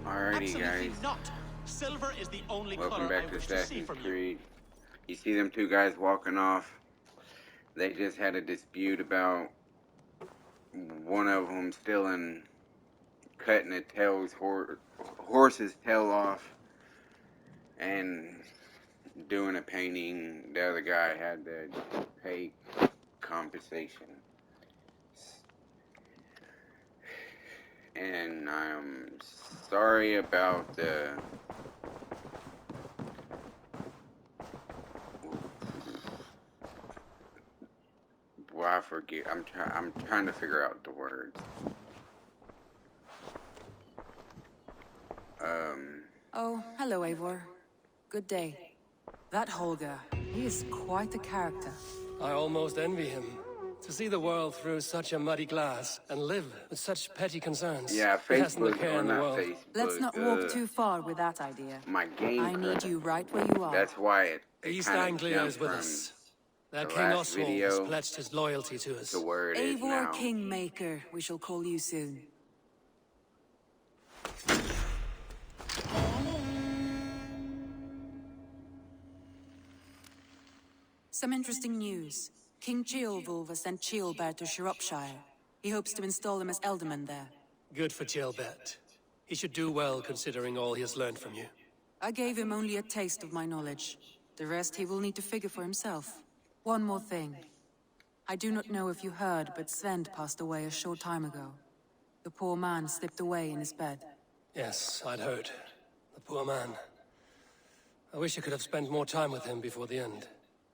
Alrighty, Absolutely guys. not. Silver is the only Welcome color back I to wish to see Assassin's from you. Creed. You see them two guys walking off? They just had a dispute about one of them stealing, cutting a horse's tail off, and doing a painting. The other guy had to pay compensation. And I'm sorry about the... Well, I forget. I'm trying to figure out the words. Oh, hello, Eivor. Good day. That Holger, he is quite the character. I almost envy him. To see the world through such a muddy glass and live with such petty concerns. Yeah, He hasn't a Facebook, care or in the not world. Facebook. Let's not walk too far with that idea. My game I need you right where you are. That's why it East kind of Anglia jumped is with from us. That the King last Oswald has video pledged his loyalty to us. to where it is Eivor now. Kingmaker, we shall call you soon. Some interesting news. King Ceolwulf has sent Ceolbert to Shropshire. He hopes to install him as Ealdorman there. Good for Ceolbert. He should do well considering all he has learned from you. I gave him only a taste of my knowledge. The rest he will need to figure for himself. One more thing. I do not know if you heard, but Sven passed away a short time ago. The poor man slipped away in his bed. Yes, I'd heard. The poor man. I wish I could have spent more time with him before the end.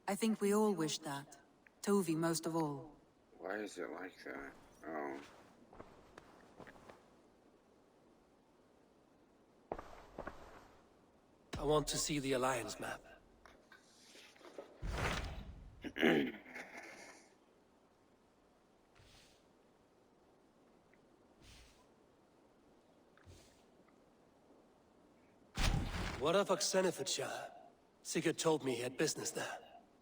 I think we all wish that. Tovi most of all. Why is it like that? Oh. I want to see the Alliance map. What of Oxenfordshire? Sigurd told me he had business there.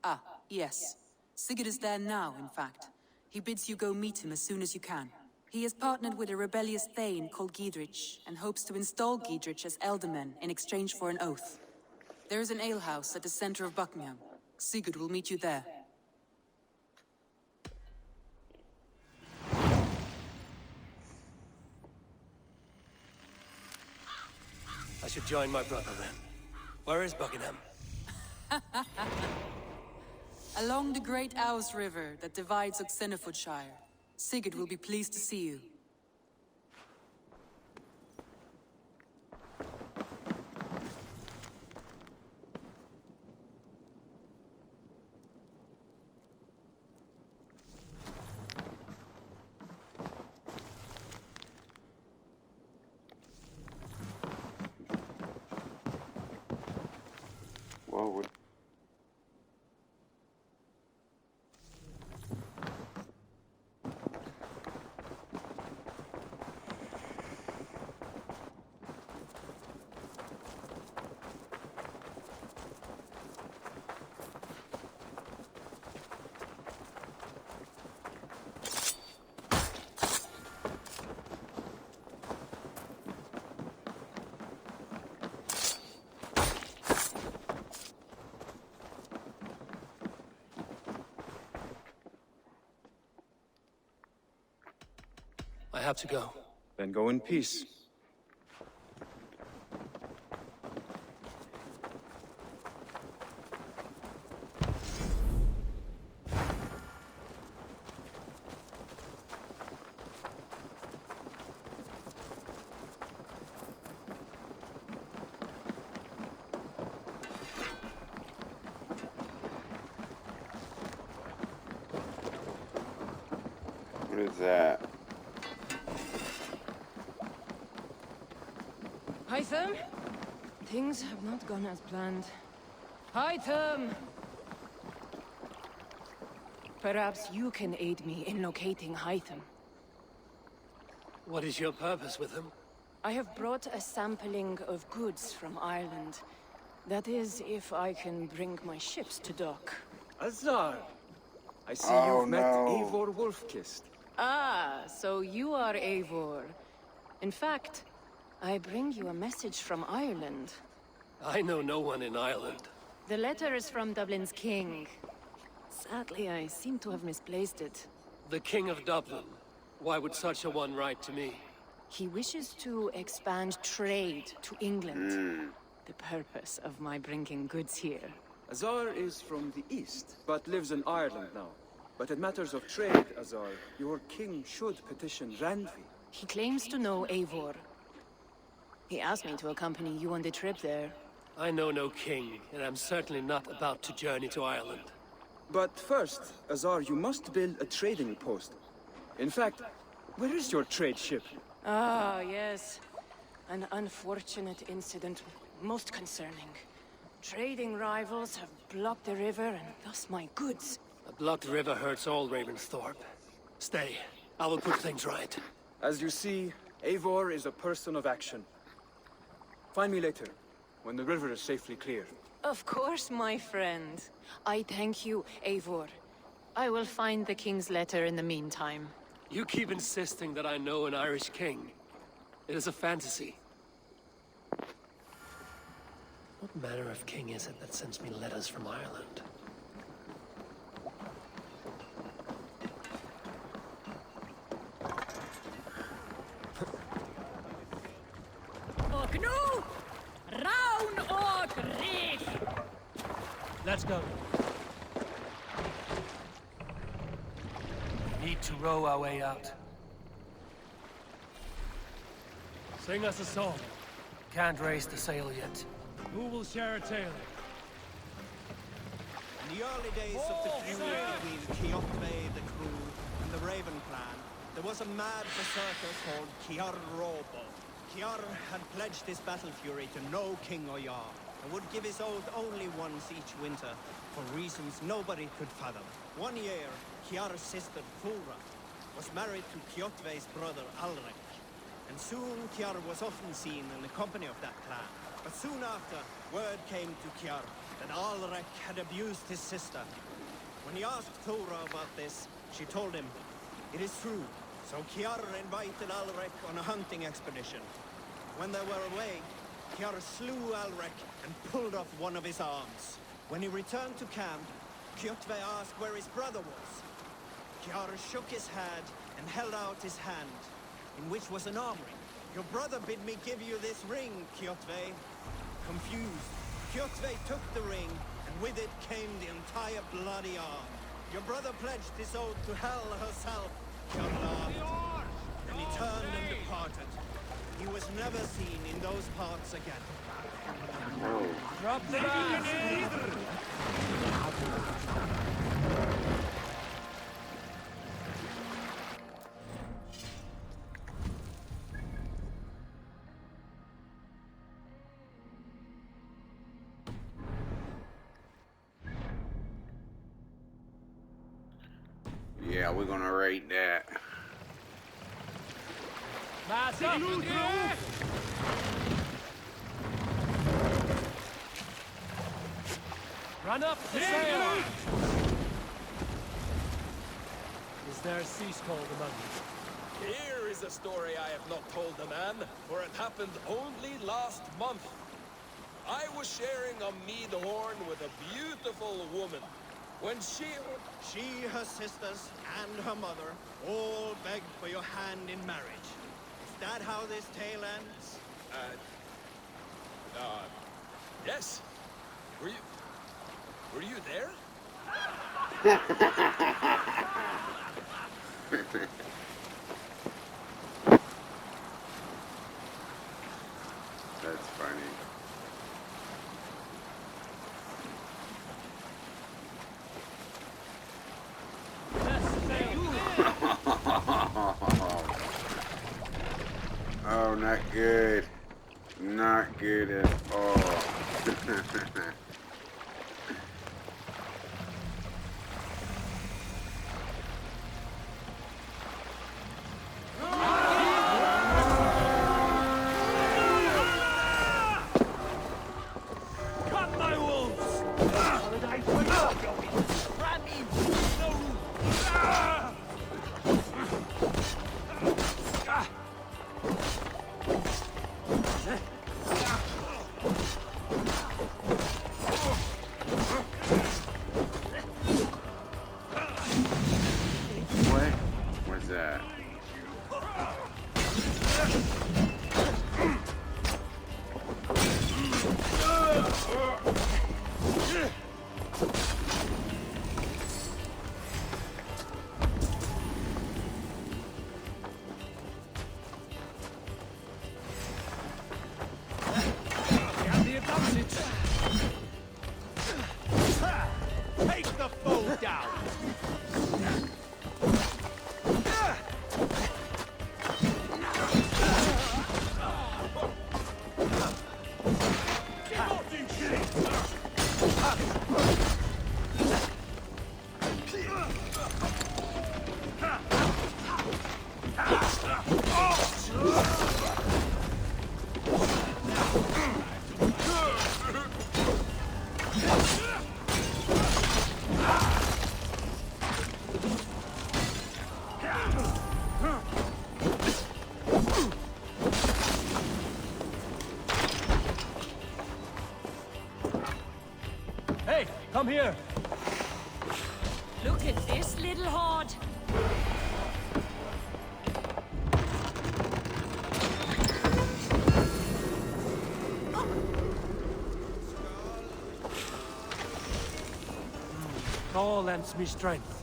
Ah, yes. Sigurd is there now, in fact. He bids you go meet him as soon as you can. He has partnered with a rebellious Thane called Giedrich, and hopes to install Giedrich as Ealdorman in exchange for an oath. There is an alehouse at the center of Buckingham. Sigurd will meet you there. I should join my brother then. Where is Buckingham? Along the great Ouse River that divides Oxenfordshire. Sigurd will be pleased to see you. Whoa, what? I have to go. Then go in peace. What is that? Hytham? Things have not gone as planned. Hytham! Perhaps you can aid me in locating Hytham. What is your purpose with him? I have brought a sampling of goods from Ireland. That is, if I can bring my ships to dock. Azar! I see Oh, you've met no. Eivor Wolfkist. Ah, so you are Eivor. In fact, I bring you a message from Ireland. I know no one in Ireland. The letter is from Dublin's king. Sadly, I seem to have misplaced it. The King of Dublin. Why would such a one write to me? He wishes to expand trade to England. The purpose of my bringing goods here. Azar is from the east, but lives in Ireland now. But in matters of trade, Azar, your king should petition Randvi. He claims to know Eivor. He asked me to accompany you on the trip there. I know no king, and I'm certainly not about to journey to Ireland. But first, Azar, you must build a trading post. In fact, where is your trade ship? Ah, yes. An unfortunate incident, most concerning. Trading rivals have blocked the river and thus my goods. A blocked river hurts all Ravensthorpe. Stay. I will put things right. As you see, Eivor is a person of action. Find me later, when the river is safely clear. Of course, my friend. I thank you, Eivor. I will find the king's letter in the meantime. You keep insisting that I know an Irish king. It is a fantasy. What manner of king is it that sends me letters from Ireland? Let's go. We need to row our way out. Sing us a song. Can't raise the sail yet. Who will share a tale? In the early days of the feud between Kioktve the crew and the Raven clan, there was a mad berserker called Kiar Robo. Kiar had pledged his battle fury to no king or jarl, and would give his oath only once each winter, for reasons nobody could fathom. One year, Kiar's sister Thora was married to Kioktve's brother Alrek, and soon Kiar was often seen in the company of that clan. But soon after, word came to Kiar that Alrek had abused his sister. When he asked Thora about this, she told him, "It is true." So Kiar invited Alrek on a hunting expedition. When they were away, Kiar slew Alrek and pulled off one of his arms. When he returned to camp, Kioktve asked where his brother was. Kiar shook his head and held out his hand, in which was an arm ring. "Your brother bid me give you this ring, Kioktve." Confused, Kioktve took the ring, and with it came the entire bloody arm. "Your brother pledged his oath to Hell herself," Kiar laughed. Then he turned and departed. He was never seen in those parts again. Drop the knife! Yeah, we're gonna rate that. Run up the sail! Is there a sea scald among you? Here is a story I have not told the man, for it happened only last month. I was sharing a mead horn with a beautiful woman. When she, her sisters, and her mother all begged for your hand in marriage. Is that how this tale ends? Yes. Were you there? That's funny. Oh, not good. Not good at all. Hey, come here! Look at this little horde. All lends me strength.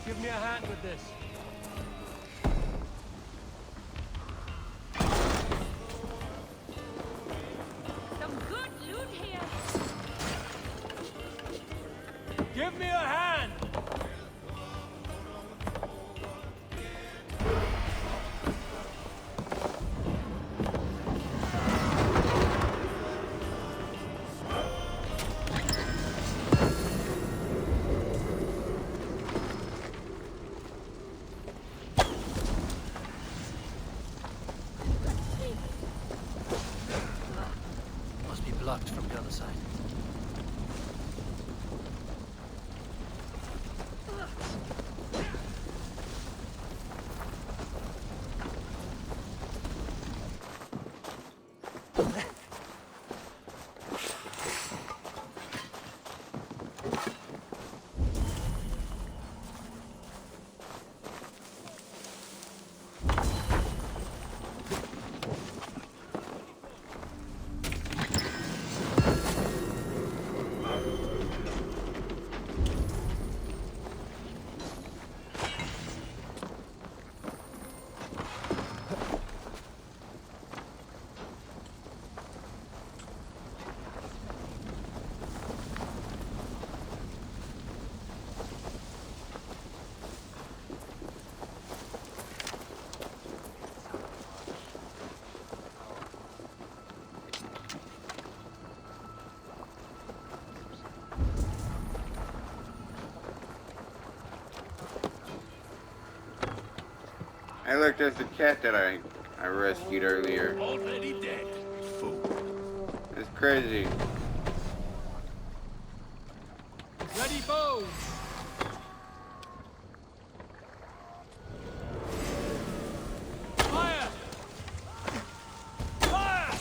Give me a hand with this. Some good loot here. Give me a hand! Must be blocked from the other side. Hey, look, there's the cat that I rescued earlier. Already dead, fool. It's crazy. Ready, bows! Fire! Fire!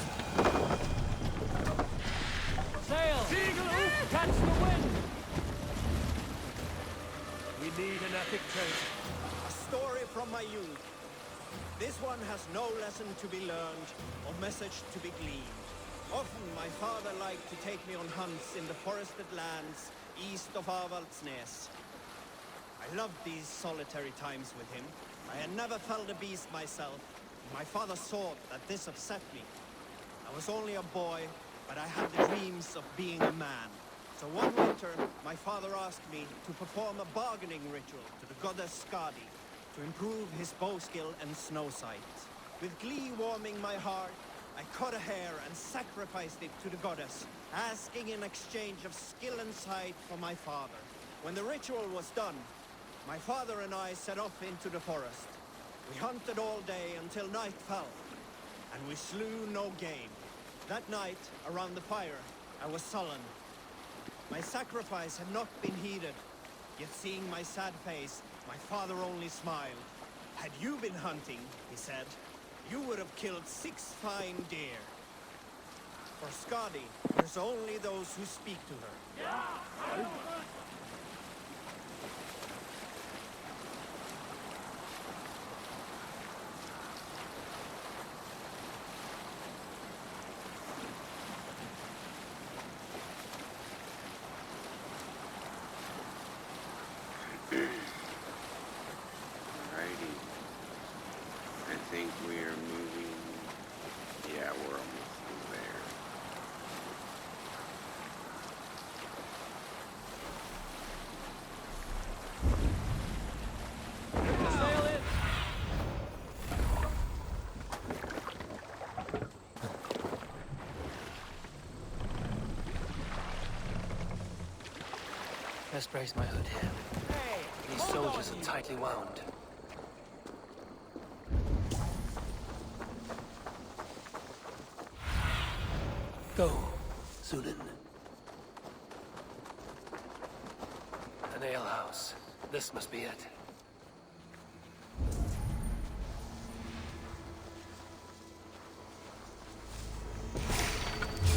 Sail! Catch the wind! We need an epic tale. A story from my youth. This one has no lesson to be learned or message to be gleaned. Often my father liked to take me on hunts in the forested lands east of Avaldsnes. I loved these solitary times with him. I had never felled a beast myself. My father saw that this upset me. I was only a boy, but I had the dreams of being a man. So one winter, my father asked me to perform a bargaining ritual to the goddess Skadi to improve his bow skill and snow sight. With glee warming my heart, I cut a hair and sacrificed it to the goddess, asking in exchange of skill and sight for my father. When the ritual was done, my father and I set off into the forest. We hunted all day until night fell, and we slew no game. That night, around the fire, I was sullen. My sacrifice had not been heeded, yet seeing my sad face, my father only smiled. Had you been hunting, he said, you would have killed 6 fine deer. For Skadi, there's only those who speak to her. Alrighty. I think we are moving. Yeah, we're almost there. Sail in! Best brace my hood here. These soldiers are tightly wound. Go, Sunan. An alehouse. This must be it.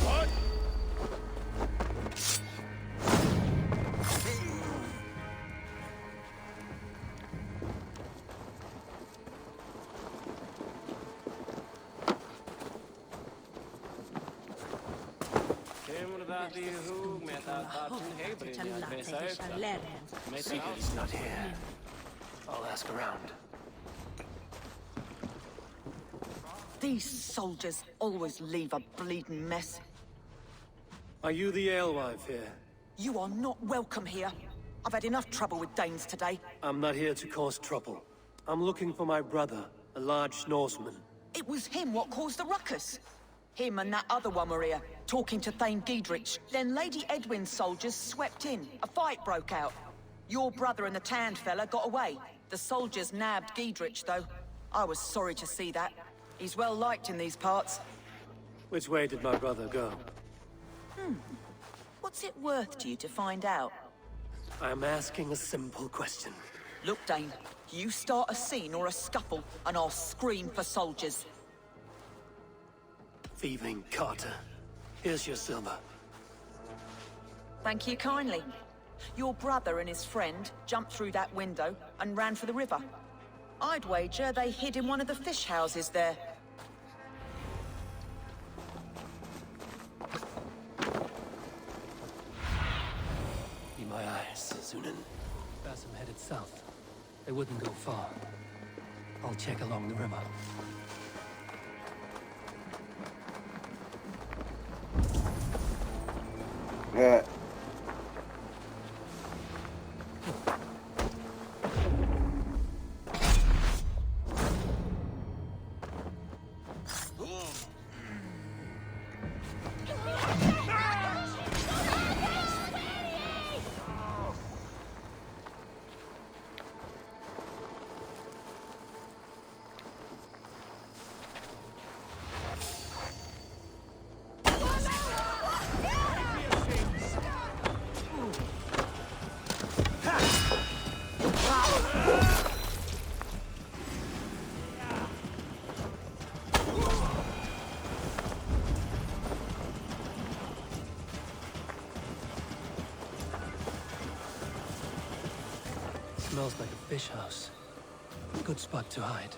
What? Sigurd's not here. I'll ask around. These soldiers always leave a bleeding mess. Are you the alewife here? You are not welcome here. I've had enough trouble with Danes today. I'm not here to cause trouble. I'm looking for my brother, a large Norseman. It was him what caused the ruckus. Him and that other one were here, talking to Thane Giedrich. Then Lady Edwin's soldiers swept in. A fight broke out. Your brother and the tanned fella got away. The soldiers nabbed Giedrich, though. I was sorry to see that. He's well liked in these parts. Which way did my brother go? What's it worth to you to find out? I'm asking a simple question. Look, Dane, you start a scene or a scuffle, and I'll scream for soldiers. Thieving Carter. Here's your silver. Thank you kindly. Your brother and his friend jumped through that window and ran for the river. I'd wager they hid in one of the fish houses there. Be my eyes, Sunan. Basim headed south. They wouldn't go far. I'll check along the river. Yeah. Smells like a fish house. Good spot to hide.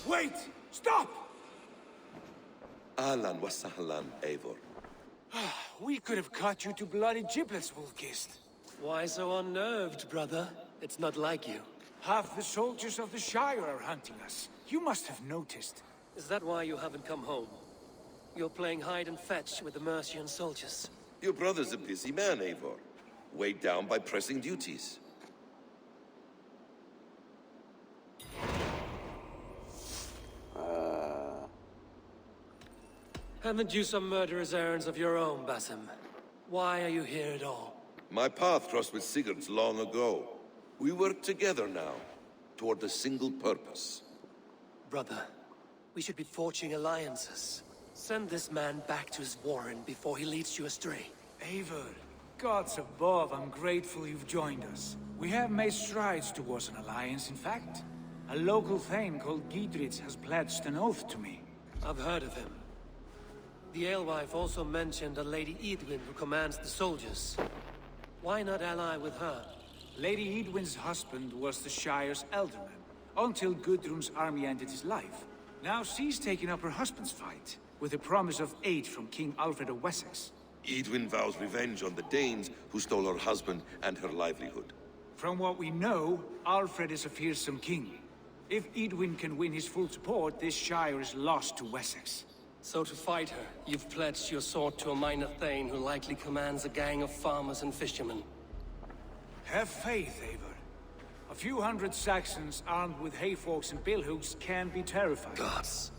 Wait! Stop! Ahlan wa sahlan, Eivor. We could have cut you to bloody giblets, Wolfkist. Why so unnerved, brother? It's not like you. Half the soldiers of the Shire are hunting us. You must have noticed. Is that why you haven't come home? You're playing hide and fetch with the Mercian soldiers. Your brother's a busy man, Eivor. Weighed down by pressing duties. Haven't you some murderous errands of your own, Basim? Why are you here at all? My path crossed with Sigurd's long ago. We work together now, toward a single purpose. Brother, we should be forging alliances. Send this man back to his warren before he leads you astray. Eivor, gods above, I'm grateful you've joined us. We have made strides towards an alliance, in fact. A local thane called Giedrich has pledged an oath to me. I've heard of him. The alewife also mentioned a Lady Edwin who commands the soldiers. Why not ally with her? Lady Edwin's husband was the Shire's elderman, until Gudrun's army ended his life. Now she's taken up her husband's fight, with a promise of aid from King Alfred of Wessex. Edwin vows revenge on the Danes who stole her husband and her livelihood. From what we know, Alfred is a fearsome king. If Edwin can win his full support, this Shire is lost to Wessex. So to fight her, you've pledged your sword to a minor thane who likely commands a gang of farmers and fishermen. Have faith, Eivor. A few hundred Saxons armed with hayforks and billhooks can be terrifying. Gods.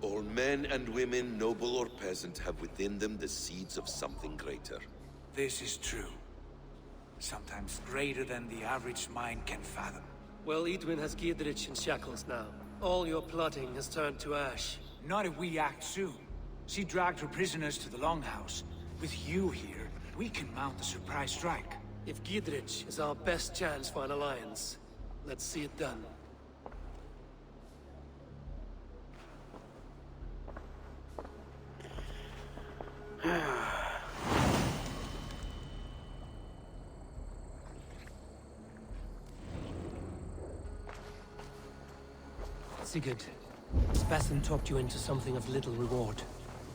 All men and women, noble or peasant, have within them the seeds of something greater. This is true. Sometimes greater than the average mind can fathom. Well, Edwin has Giedrich in shackles now. All your plotting has turned to ash. Not if we act soon. She dragged her prisoners to the Longhouse. With you here, we can mount a surprise strike. If Giedrich is our best chance for an alliance, let's see it done. Sigurd, Basim talked you into something of little reward.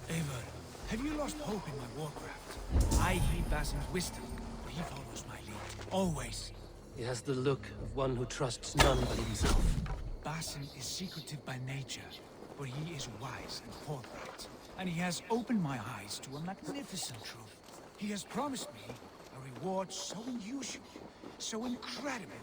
Eivor, have you lost hope in my warcraft? I heed Basim's wisdom, but he follows my lead. Always. He has the look of one who trusts none but himself. Basim is secretive by nature, but he is wise and forthright. And he has opened my eyes to a magnificent truth. He has promised me a reward so unusual, so incredible,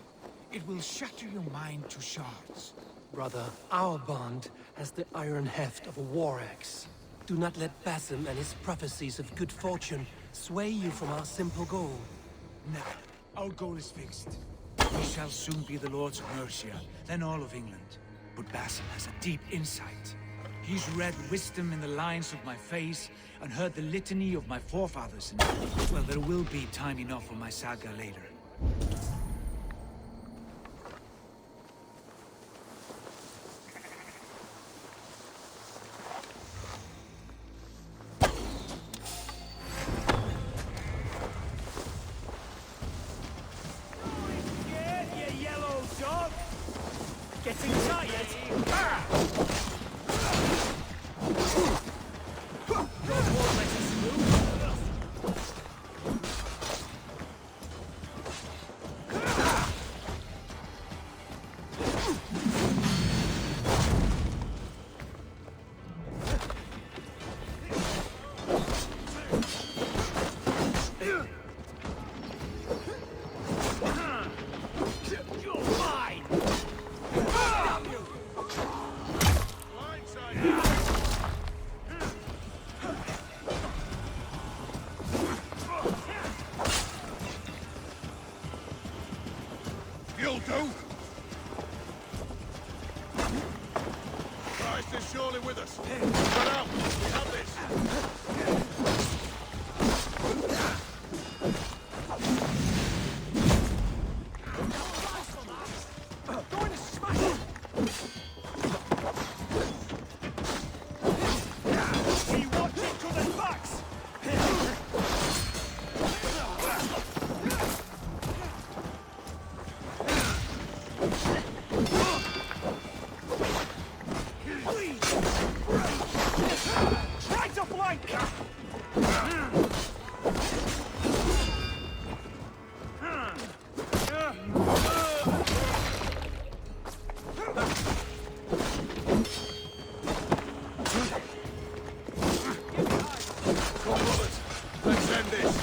it will shatter your mind to shards. Brother, our bond has the iron heft of a war axe. Do not let Basim and his prophecies of good fortune sway you from our simple goal. Never. Our goal is fixed. We shall soon be the lords of Mercia, then all of England. But Basim has a deep insight. He's read wisdom in the lines of my face, and heard the litany of my forefathers. Well, there will be time enough for my saga later. Getting tired? You'll do! Christ is surely with us. Get out! We have this! Going to smash it! We watch each other's backs! Try to flank! Let's end this!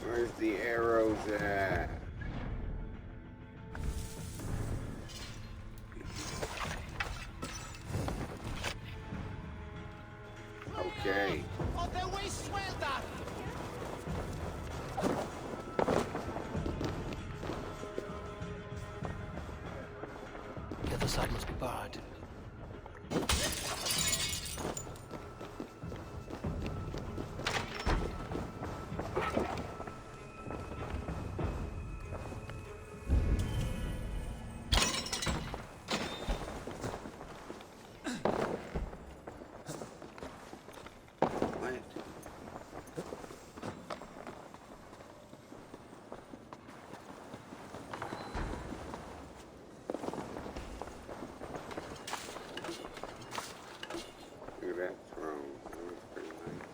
Where's the arrows at? Okay. The other side must be barred. What? Look at that throne. That was pretty nice.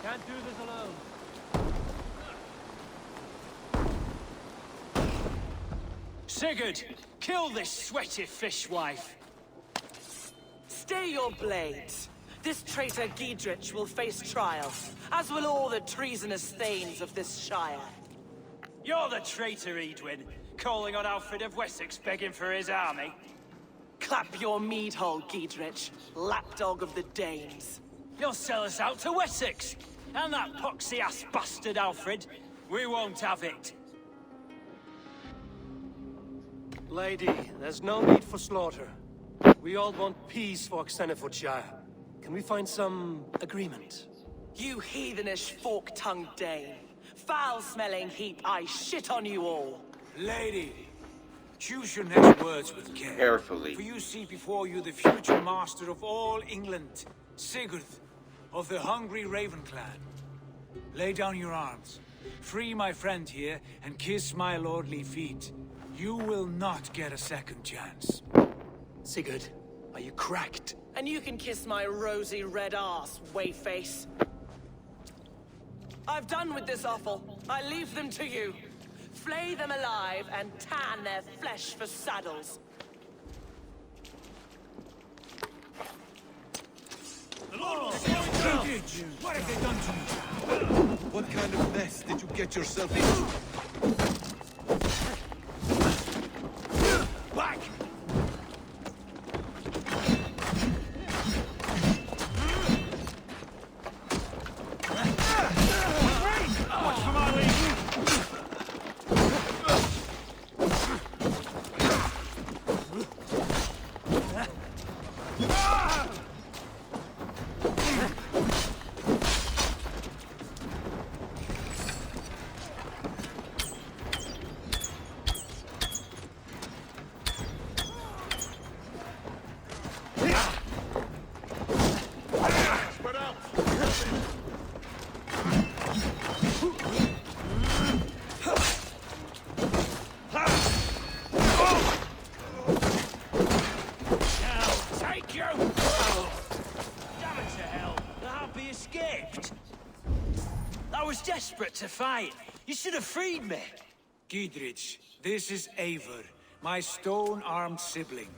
Can't do this alone. Sigurd, kill this sweaty fishwife. Stay your blades. This traitor Giedrich will face trial, as will all the treasonous thanes of this shire. You're the traitor, Edwin, calling on Alfred of Wessex begging for his army. Clap your mead hole, Giedrich, lapdog of the Danes. You'll sell us out to Wessex, and that poxy-ass bastard Alfred. We won't have it. Lady, there's no need for slaughter. We all want peace for Xenofordshire. Can we find some agreement? You heathenish fork-tongued Dane. Foul-smelling heap, I shit on you all. Lady, choose your next words with care. Carefully. For you see before you the future master of all England, Sigurd, of the hungry Raven clan. Lay down your arms. Free my friend here, and kiss my lordly feet. You will not get a second chance. Sigurd, are you cracked? And you can kiss my rosy red ass, wayface. I've done with this offal. I leave them to you. Flay them alive and tan their flesh for saddles. What have they done to you? What kind of mess did you get yourself into? Back! Watch for my lead! Desperate to fight. You should have freed me. Giedrich, this is Eivor, my stone-armed sibling.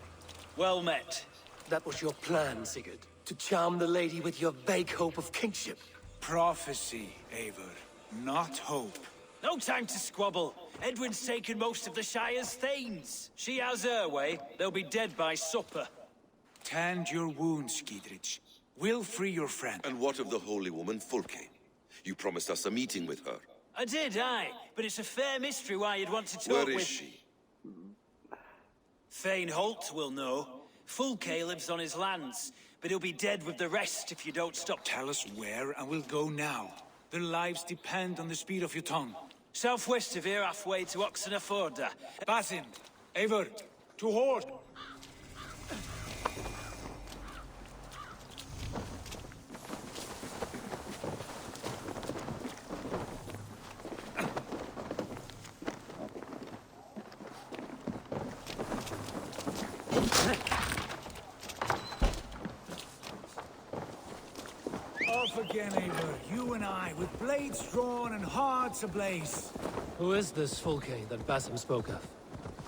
Well met. That was your plan, Sigurd. To charm the lady with your vague hope of kingship. Prophecy, Eivor, not hope. No time to squabble. Edwin's taken most of the Shire's thanes. She has her way. They'll be dead by supper. Tend your wounds, Gidrich. We'll free your friend. And what of the holy woman, Fulke? You promised us a meeting with her. I did, aye. But it's a fair mystery why you'd want to talk with... Where is she? Feign Holt will know. Fulke lives on his lands, but he'll be dead with the rest if you don't stop. Tell us where, and we'll go now. Their lives depend on the speed of your tongue. Southwest of here, halfway to Oxenaforda. Basim, Eivor, to horse! Off again, Eivor. You and I, with blades drawn and hearts ablaze. Who is this Fulke that Basim spoke of?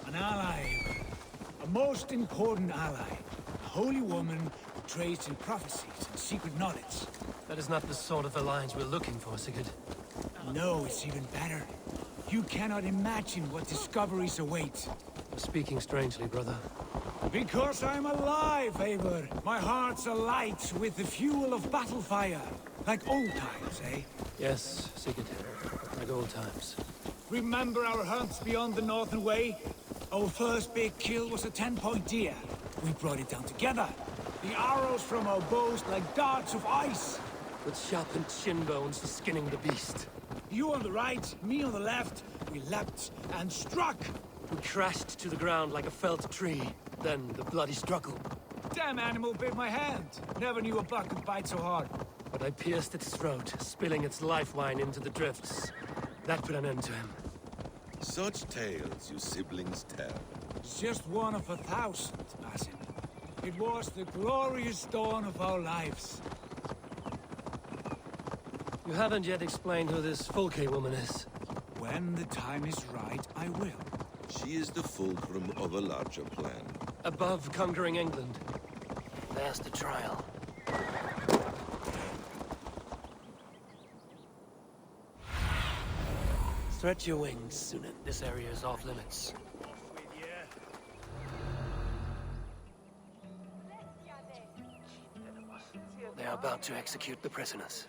An ally, Eivor. A most important ally. A holy woman who trades in prophecies and secret knowledge. That is not the sort of alliance we're looking for, Sigurd. No, it's even better. You cannot imagine what discoveries await. You're speaking strangely, brother. Because I'm alive, Eivor. My heart's alight with the fuel of battle fire. Like old times, eh? Yes, Sigurd. Like old times. Remember our hunts beyond the Northern Way? Our first big kill was a 10-point deer. We brought it down together. The arrows from our bows like darts of ice. With sharpened shin bones for skinning the beast. You on the right, me on the left. We leapt and struck. We crashed to the ground like a felled tree. Then the bloody struggle. Damn animal bit my hand. Never knew a buck could bite so hard. But I pierced its throat, spilling its life wine into the drifts. That put an end to him. Such tales you siblings tell. It's just one of 1,000, Basim. It was the glorious dawn of our lives. You haven't yet explained who this Fulke woman is. When the time is right, I will. She is the fulcrum of a larger plan. Above conquering England, there's the trial. Stretch your wings, Sunan. This area is off limits. They are about to execute the prisoners.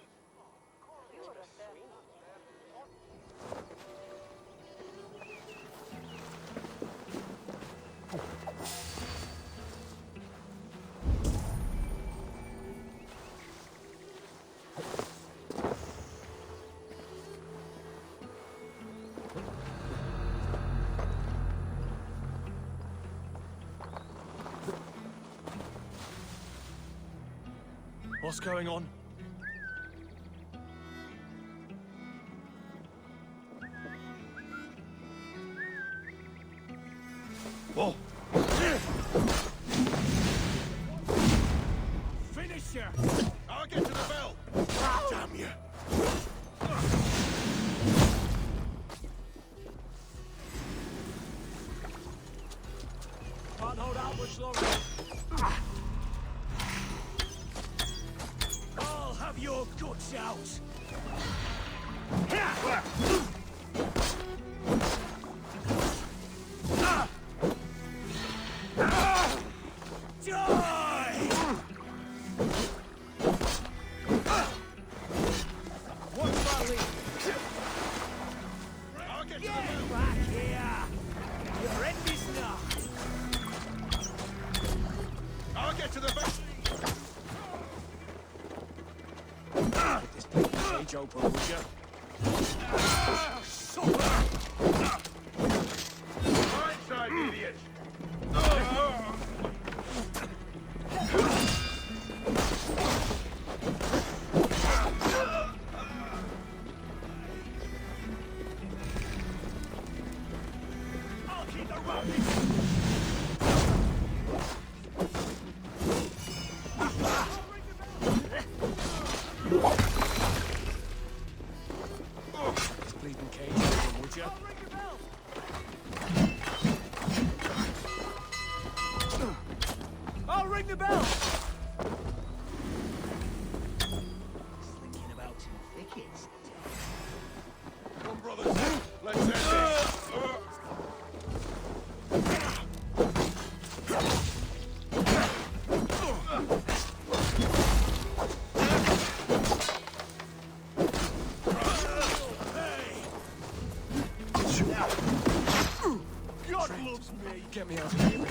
What's going on? Whoa! Finish her! I'll get to the bell! Damn you! Can't hold out much longer. I'll have your guts out! Open, would you? Right side, idiot! I'll keep the rope. I'll ring the bell!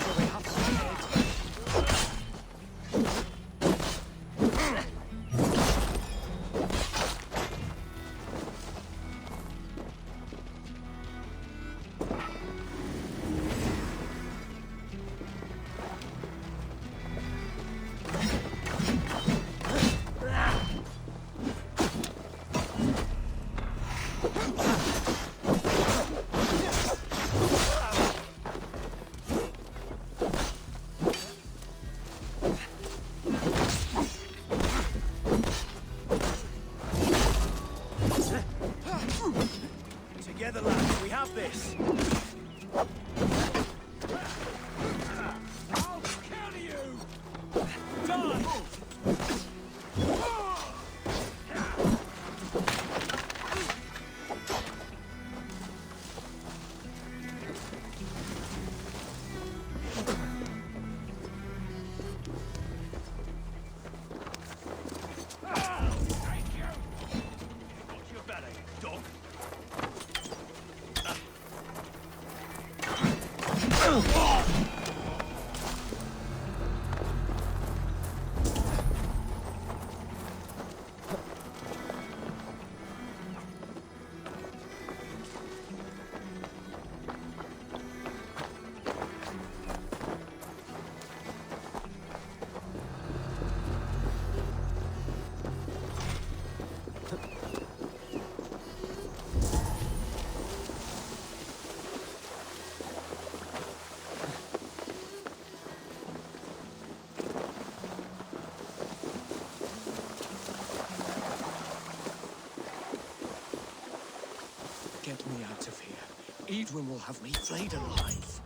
before they have my head. Together, lads, we have this. I'll kill you! Done! Thank you! Got your belly, dog. Get me out of here. Edwin will have me flayed alive.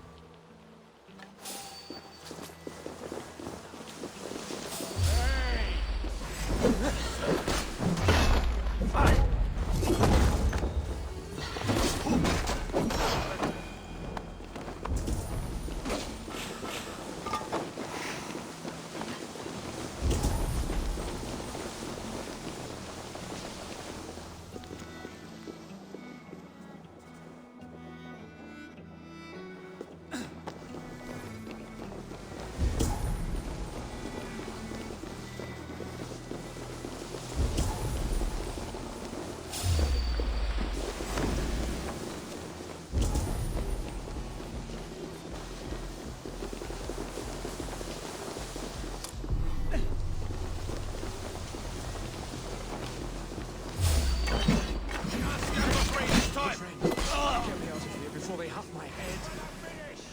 Before they have my head. Finish!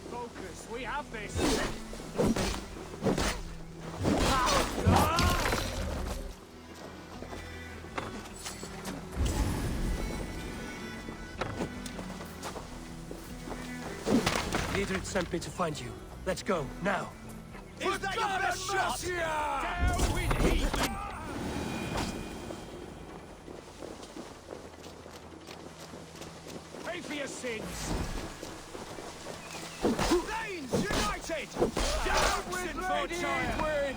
Focus, we have this! Dietrich sent me to find you. Let's go, now. Is that your best shot? Down with Edwin! Pay for your sins! Thanes united! Down with Lady Edwin!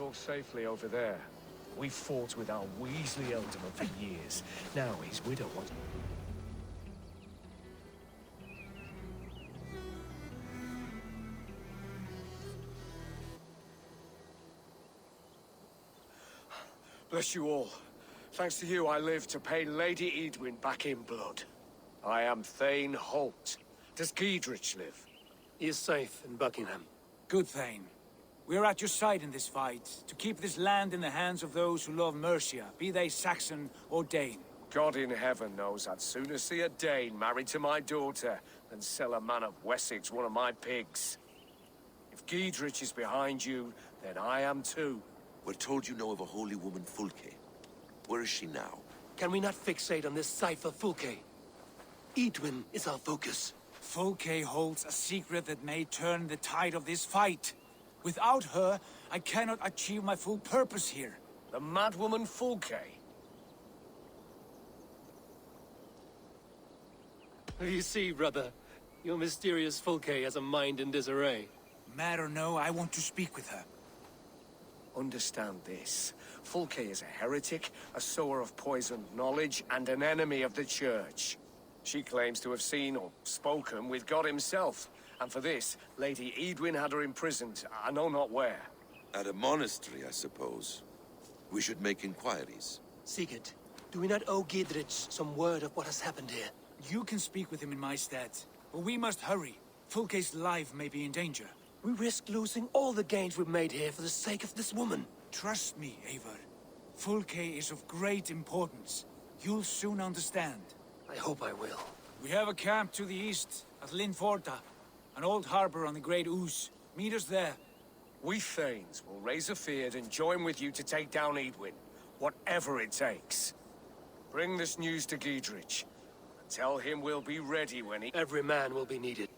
all safely over there. We fought with our Weasley Ealdorman for years. Now his widow wants... Bless you all. Thanks to you, I live to pay Lady Edwin back in blood. I am Thane Holt. Does Giedrich live? He is safe in Buckingham. Good, Thane. We are at your side in this fight, to keep this land in the hands of those who love Mercia, be they Saxon or Dane. God in heaven knows I'd sooner see a Dane married to my daughter than sell a man of Wessex one of my pigs. If Giedrich is behind you, then I am too. We're told you know of a holy woman, Fulke. Where is she now? Can we not fixate on this cipher, Fulke? Edwin is our focus. Fulke holds a secret that may turn the tide of this fight. Without her, I cannot achieve my full purpose here. The madwoman Fulke? You see, brother, your mysterious Fulke has a mind in disarray. Mad or no, I want to speak with her. Understand this. Fulke is a heretic, a sower of poisoned knowledge, and an enemy of the Church. She claims to have seen or spoken with God himself. And for this, Lady Edwin had her imprisoned, I know not where. At a monastery, I suppose. We should make inquiries. Sigurd, do we not owe Giedrich some word of what has happened here? You can speak with him in my stead. But we must hurry. Fulke's life may be in danger. We risk losing all the gains we've made here for the sake of this woman. Trust me, Eivor. Fulke is of great importance. You'll soon understand. I hope I will. We have a camp to the east, at Linforta. An old harbor on the Great Ouse. Meet us there. We Thanes will raise a feard and join with you to take down Edwin. Whatever it takes. Bring this news to Giedrich. And tell him we'll be ready when he... Every man will be needed.